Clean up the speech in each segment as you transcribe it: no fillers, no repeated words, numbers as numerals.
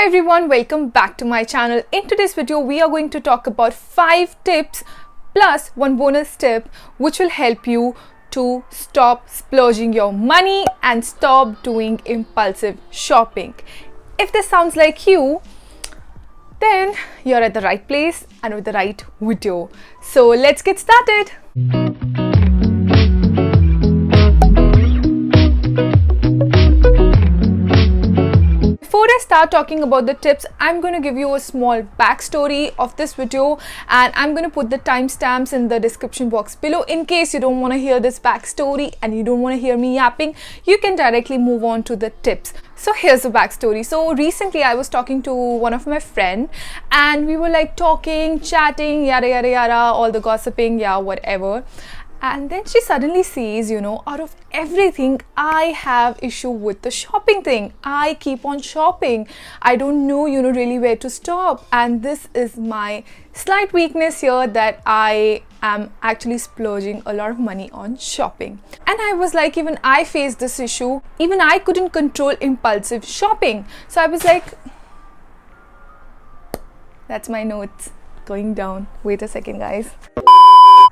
everyone, welcome back to my channel. In today's video we are going to talk about 5 tips plus one bonus tip which will help you to stop splurging your money and stop doing impulsive shopping. If this sounds like you, then you're at the right place and with the right video. So let's get started. Before I start talking about the tips, I'm going to give you a small backstory of this video and I'm going to put the timestamps in the description box below. In case you don't want to hear this backstory and you don't want to hear me yapping, you can directly move on to the tips. So here's the backstory. So recently I was talking to one of my friend and we were like talking, chatting, yada yada yada, all the gossiping, yeah, whatever. And then she suddenly says, out of everything, I have issue with the shopping thing. I keep on shopping. I don't know, really where to stop. And this is my slight weakness here, that I am actually splurging a lot of money on shopping. And I was like, even I faced this issue. Even I couldn't control impulsive shopping. So I was like, that's my notes going down. Wait a second, guys.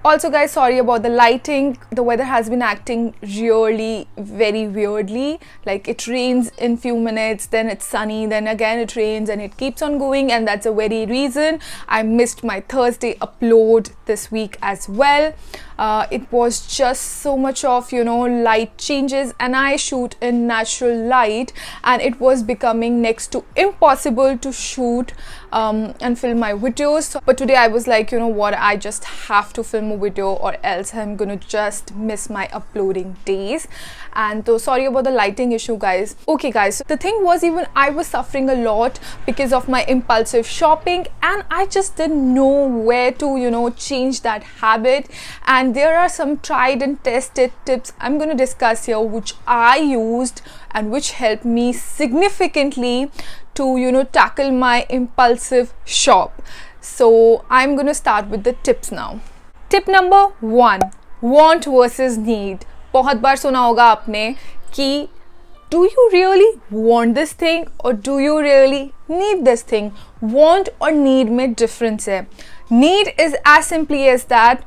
Also guys, sorry about the lighting. The weather has been acting really very weirdly. Like it rains in few minutes, then it's sunny, then again it rains, and it keeps on going, and that's a very reason I missed my Thursday upload this week as well. It was just so much of light changes, and I shoot in natural light and it was becoming next to impossible to shoot and film my videos. But today I was like, what, I just have to film a video or else I'm gonna just miss my uploading days. And so sorry about the lighting issue, guys. Okay guys, so the thing was, even I was suffering a lot because of my impulsive shopping, and I just didn't know where to change that habit. And there are some tried and tested tips I'm going to discuss here which I used and which helped me significantly to tackle my impulsive shop. So I'm going to start with the tips now. Tip number 1, want versus need. बहुत बार सुना होगा आपने कि do you really want this thing or do you really need this thing? Want और need में difference है. Need is as simply as that.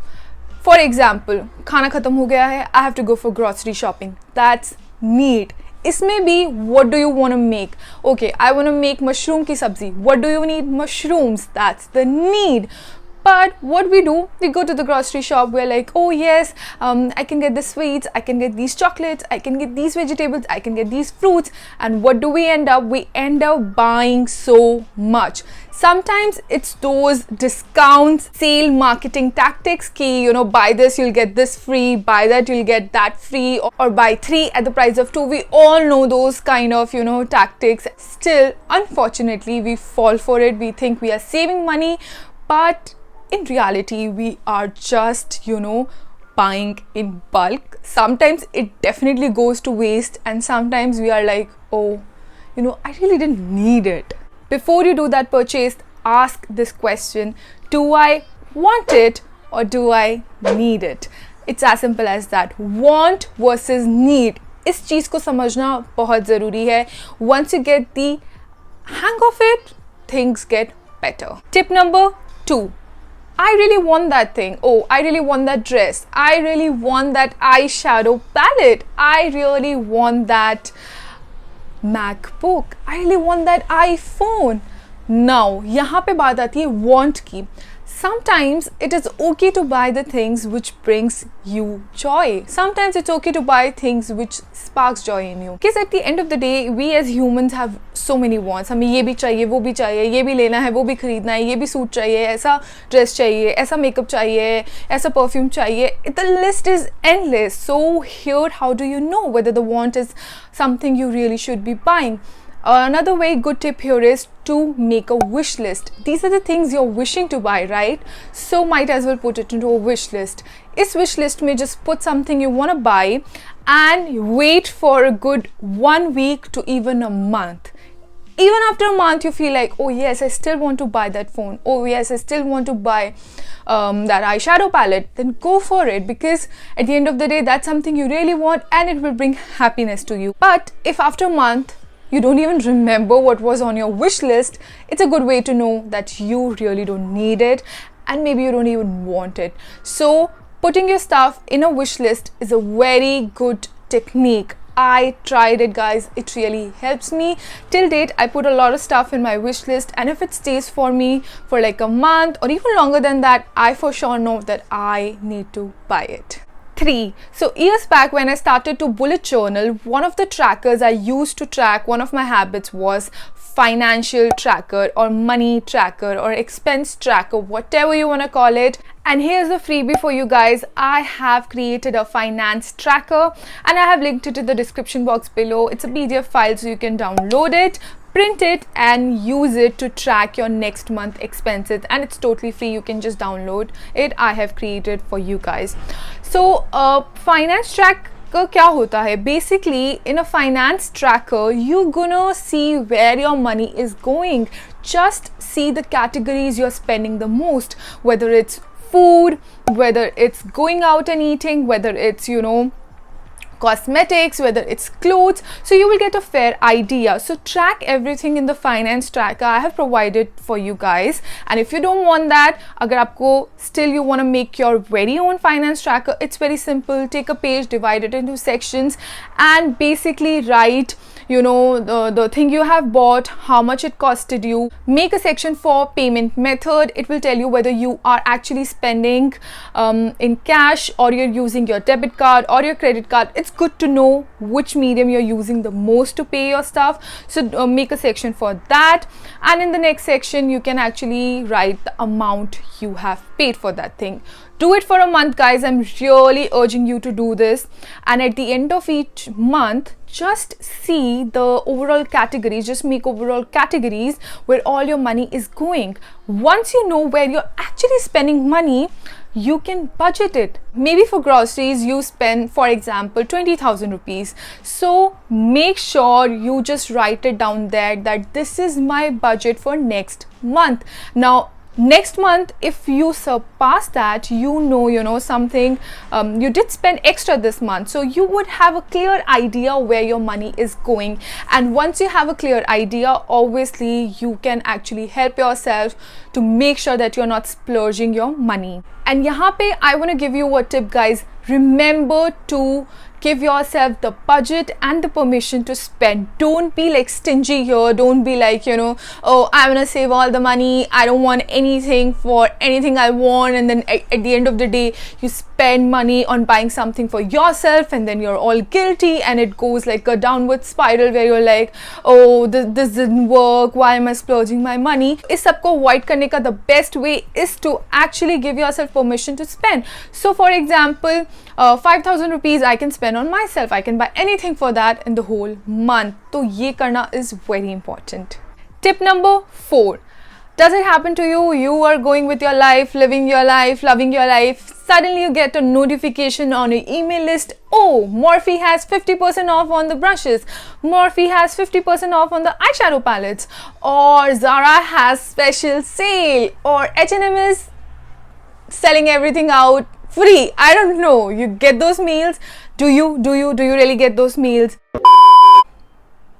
For example, खाना खत्म हो गया है, I have to go for grocery shopping. That's need. इसमें भी what do you want to make? Okay, I want to make mushroom की सब्जी. What do you need? Mushrooms. That's the need. But what we do, we go to the grocery shop, we're like, oh yes, I can get the sweets, I can get these chocolates, I can get these vegetables, I can get these fruits. And what do we end up? We end up buying so much. Sometimes it's those discounts, sale marketing tactics ki, buy this, you'll get this free, buy that, you'll get that free, or buy 3 at the price of 2. We all know those kind of, tactics. Still, unfortunately, we fall for it. We think we are saving money, but in reality, we are just, buying in bulk. Sometimes it definitely goes to waste, and sometimes we are like, oh, I really didn't need it. Before you do that purchase, ask this question: do I want it or do I need it? It's as simple as that. Want versus need. इस चीज़ को समझना बहुत ज़रूरी है. Once you get the hang of it, things get better. Tip number 2. I really want that thing. Oh, I really want that dress. I really want that eyeshadow palette. I really want that MacBook. I really want that iPhone. Now, यहाँ पे बात आती है want की. Sometimes it is okay to buy the things which brings you joy. Sometimes it's okay to buy things which sparks joy in you. Because at the end of the day, we as humans have so many wants. हमें ये भी चाहिए, वो भी चाहिए, ये भी लेना है, वो भी खरीदना है, ये भी सूट चाहिए, ऐसा ड्रेस चाहिए, ऐसा मेकअप चाहिए, ऐसा परफ्यूम चाहिए. The list is endless. So here, how do you know whether the want is something you really should be buying? Another very good tip here is to make a wish list. These are the things you're wishing to buy, right? So might as well put it into a wish list. Is wish list may just put something you want to buy and wait for a good 1 week to even a month. Even after a month, you feel like, oh yes, I still want to buy that phone. Oh yes, I still want to buy that eyeshadow palette. Then go for it, because at the end of the day, that's something you really want and it will bring happiness to you. But if after a month you don't even remember what was on your wish list, it's a good way to know that you really don't need it and maybe you don't even want it. So putting your stuff in a wish list is a very good technique. I tried it, guys. It really helps me. Till date, I put a lot of stuff in my wish list, and if it stays for me for like a month or even longer than that, I for sure know that I need to buy it. 3. So years back when I started to bullet journal, one of the trackers I used to track one of my habits was financial tracker or money tracker or expense tracker, whatever you want to call it. And here's a freebie for you guys. I have created a finance tracker and I have linked it in the description box below. It's a PDF file, so you can download it, print it and use it to track your next month expenses, and it's totally free. You can just download it. I have created for you guys. So finance tracker क्या होता है? Basically, in a finance tracker, you're gonna see where your money is going. Just see the categories you're spending the most, whether it's food, whether it's going out and eating, whether it's, you know, cosmetics, whether it's clothes, so you will get a fair idea. So track everything in the finance tracker I have provided for you guys. And if you don't want that, agar aapko still you want to make your very own finance tracker, it's very simple. Take a page, divide it into sections and basically write, you know, the thing you have bought, how much it costed you. Make a section for payment method. It will tell you whether you are actually spending in cash or you're using your debit card or your credit card. It's good to know which medium you're using the most to pay your stuff. So make a section for that, and in the next section you can actually write the amount you have paid for that thing. Do it for a month, guys. I'm really urging you to do this, and at the end of each month, just see the overall categories. Just make overall categories where all your money is going. Once you know where you're actually spending money, you can budget it. Maybe for groceries you spend, for example, 20,000 rupees. So make sure you just write it down there that this is my budget for next month. Now next month, if you surpass that, you know something, you did spend extra this month, so you would have a clear idea where your money is going. And once you have a clear idea, obviously you can actually help yourself to make sure that you're not splurging your money. And yahan pe I want to give you a tip, guys. Remember to give yourself the budget and the permission to spend. Don't be like stingy here. Don't be like, you know, oh, I'm gonna save all the money, I don't want anything for anything I want, and then at the end of the day you spend money on buying something for yourself and then you're all guilty and it goes like a downward spiral where you're like, oh, this didn't work, why am I splurging my money? Is sabko avoid karne ka the best way is to actually give yourself permission to spend. So for example, 5,000 rupees I can spend on myself. I can buy anything for that in the whole month. So ye karna is very important. Tip number 4. Does it happen to you? You are going with your life, living your life, loving your life. Suddenly you get a notification on your email list. Oh, Morphe has 50% off on the brushes. Morphe has 50% off on the eyeshadow palettes. Or Zara has special sale. Or H&M is selling everything out free. I don't know. You get those mails. Do you really get those mails?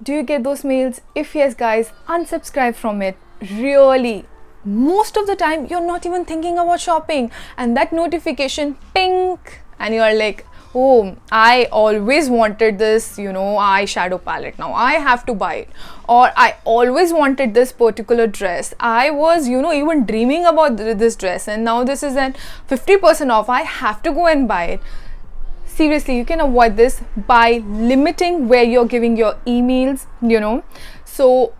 Do you get those mails? If yes, guys, unsubscribe from it. Really, most of the time you're not even thinking about shopping, and that notification ping, and you're like, oh, I always wanted this, you know, eyeshadow palette, now I have to buy it. Or I always wanted this particular dress, I was, you know, even dreaming about this dress, and now this is at 50% off, I have to go and buy it. Seriously, you can avoid this by limiting where you're giving your emails, you know. So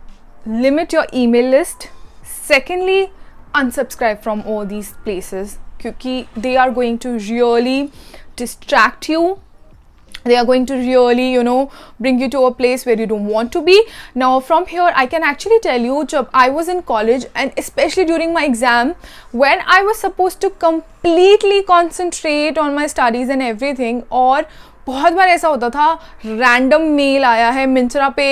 limit your email list. Secondly, unsubscribe from all these places, because they are going to really distract you. They are going to really, you know, bring you to a place where you don't want to be. Now from here I can actually tell you, jab I was in college and especially during my exam, when I was supposed to completely concentrate on my studies and everything, और बहुत बार ऐसा होता था, random mail आया है, मिंत्रा पे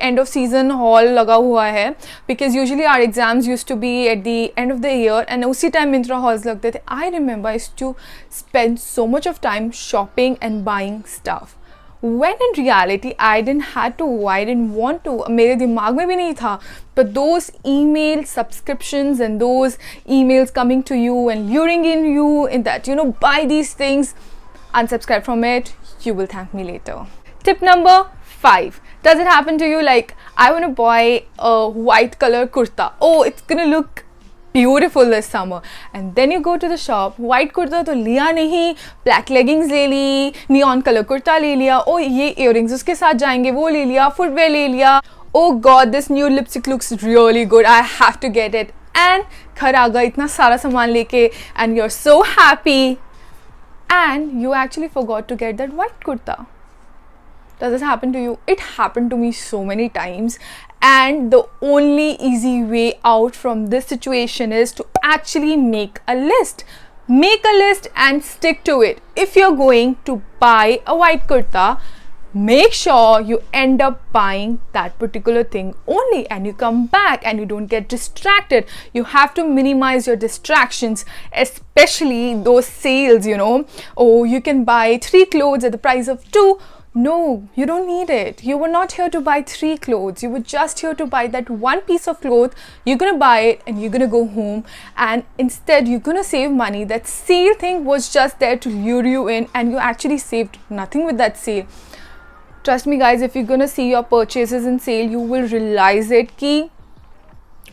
end off season hall लगा हुआ है, because usually our exams use to be at the end of the year and उसी टाइम मिंत्रा हॉल्स लगते थे. I remember I used to spend so much of time shopping and buying stuff. when in reality I didn't had to, I didn't want to, मेरे दिमाग में भी नहीं था. But those email subscriptions and those emails coming to you and luring in you in that, you know, buy these things, unsubscribe from it, you will thank me later. Tip number 5. Does it happen to you like, I want to buy a white color kurta. Oh, it's gonna look beautiful this summer, and then you go to the shop, white kurta तो लिया नहीं, black leggings ले ली, neon color kurta ले लिया, oh ये earrings उसके साथ जाएंगे, वो ले लिया, footwear ले लिया, oh god this new lipstick looks really good, I have to get it, and घर आ गए इतना सारा सामान लेके, and you're so happy, and you actually forgot to get that white kurta. Does this happen to you? It happened to me so many times, and the only easy way out from this situation is to actually make a list. Make a list and stick to it. If you're going to buy a white kurta, make sure you end up buying that particular thing only, and you come back and you don't get distracted. You have to minimize your distractions, especially those sales, you know. Oh, you can buy 3 clothes at the price of 2. No, you don't need it. You were not here to buy 3 clothes. You were just here to buy that one piece of cloth. You're gonna buy it and you're gonna go home, and instead you're gonna save money. That sale thing was just there to lure you in, and you actually saved nothing with that sale. Trust me guys, if you're gonna see your purchases in sale, you will realize it ki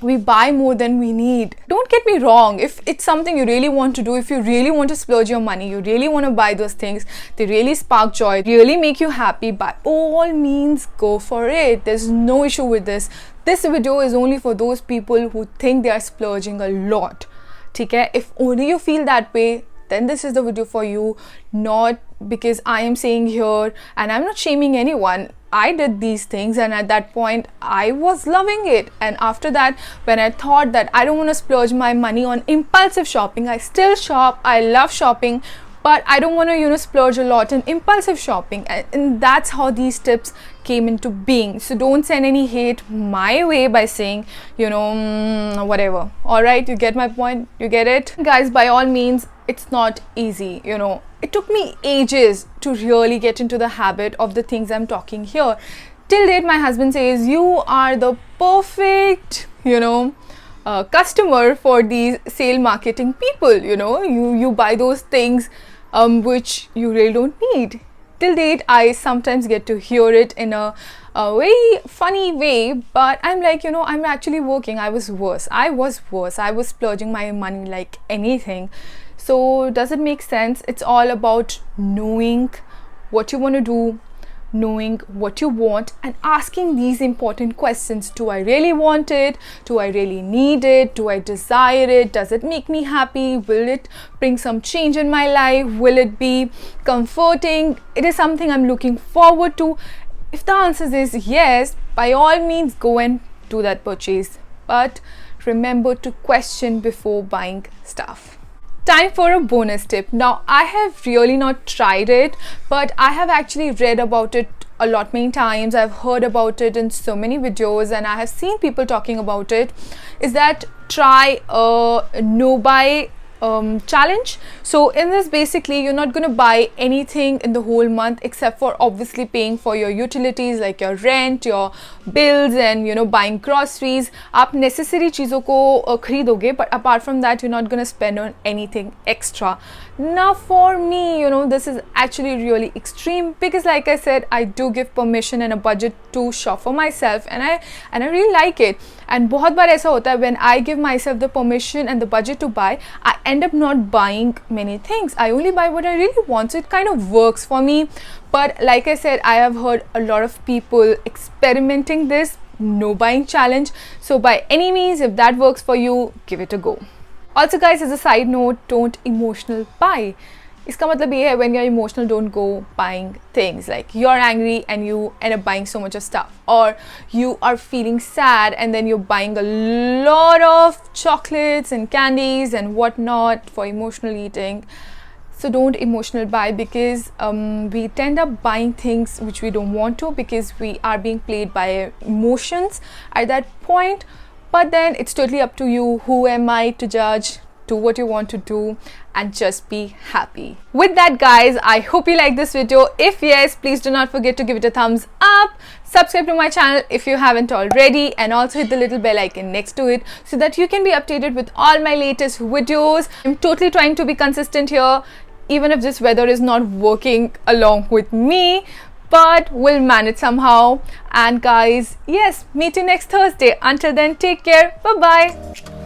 we buy more than we need. Don't get me wrong, if it's something you really want to do, if you really want to splurge your money, you really want to buy those things, they really spark joy, really make you happy, by all means go for it. There's no issue with this. This video is only for those people who think they are splurging a lot. Okay? If only you feel that way, then this is the video for you. Not because I am saying here, and I'm not shaming anyone, I did these things, and at that point I was loving it, and after that when I thought that I don't want to splurge my money on impulsive shopping, I still shop, I love shopping, but I don't want to, you know, splurge a lot in impulsive shopping, and that's how these tips came into being. So don't send any hate my way by saying, you know, whatever. All right, you get my point, you get it guys. By all means, it's not easy, you know. It took me ages to really get into the habit of the things I'm talking here. Till date my husband says you are the perfect, you know, customer for these sale marketing people. You know, you buy those things which you really don't need. Till date I sometimes get to hear it in a very funny way, but I'm like, you know, I'm actually working. I was worse. I was splurging my money like anything. So does it make sense? It's all about knowing what you want to do, knowing what you want, and asking these important questions. Do I really want it? Do I really need it? Do I desire it? Does it make me happy? Will it bring some change in my life? Will it be comforting? It is something I'm looking forward to. If the answer is yes, by all means go and do that purchase, but remember to question before buying stuff. Time for a bonus tip. Now I have really not tried it, but I have actually read about it a lot many times. I've heard about it in so many videos, and I have seen people talking about it. Is that try a no buy challenge. So in this, basically you're not going to buy anything in the whole month except for obviously paying for your utilities like your rent, your bills, and you know, buying groceries. आप necessary चीज़ों को खरीदोगे, but apart from that you're not going to spend on anything extra. Now for me, you know, this is actually really extreme because like I said, I do give permission and a budget to shop for myself, and I really like it. And बहुत बार ऐसा होता है, when I give myself the permission and the budget to buy, I end up not buying many things. I only buy what I really want, so it kind of works for me. But like I said, I have heard a lot of people experimenting this no buying challenge. So by any means, if that works for you, give it a go. Also guys, as a side note, don't emotional buy. इसका मतलब ये है, when you're emotional, don't go buying things. Like you're angry and you end up buying so much of stuff, or you are feeling sad and then you're buying a lot of chocolates and candies and whatnot for emotional eating. So don't emotional buy, because we tend up buying things which we don't want to, because we are being played by emotions at that point. But then it's totally up to you. Who am I to judge? do what you want to do, and just be happy. With that guys, I hope you like this video. If yes, please do not forget to give it a thumbs up, subscribe to my channel if you haven't already, and also hit the little bell icon next to it so that you can be updated with all my latest videos. I'm totally trying to be consistent here, even if this weather is not working along with me, but we'll manage somehow. And guys, yes, meet you next Thursday. Until then, take care. Bye bye.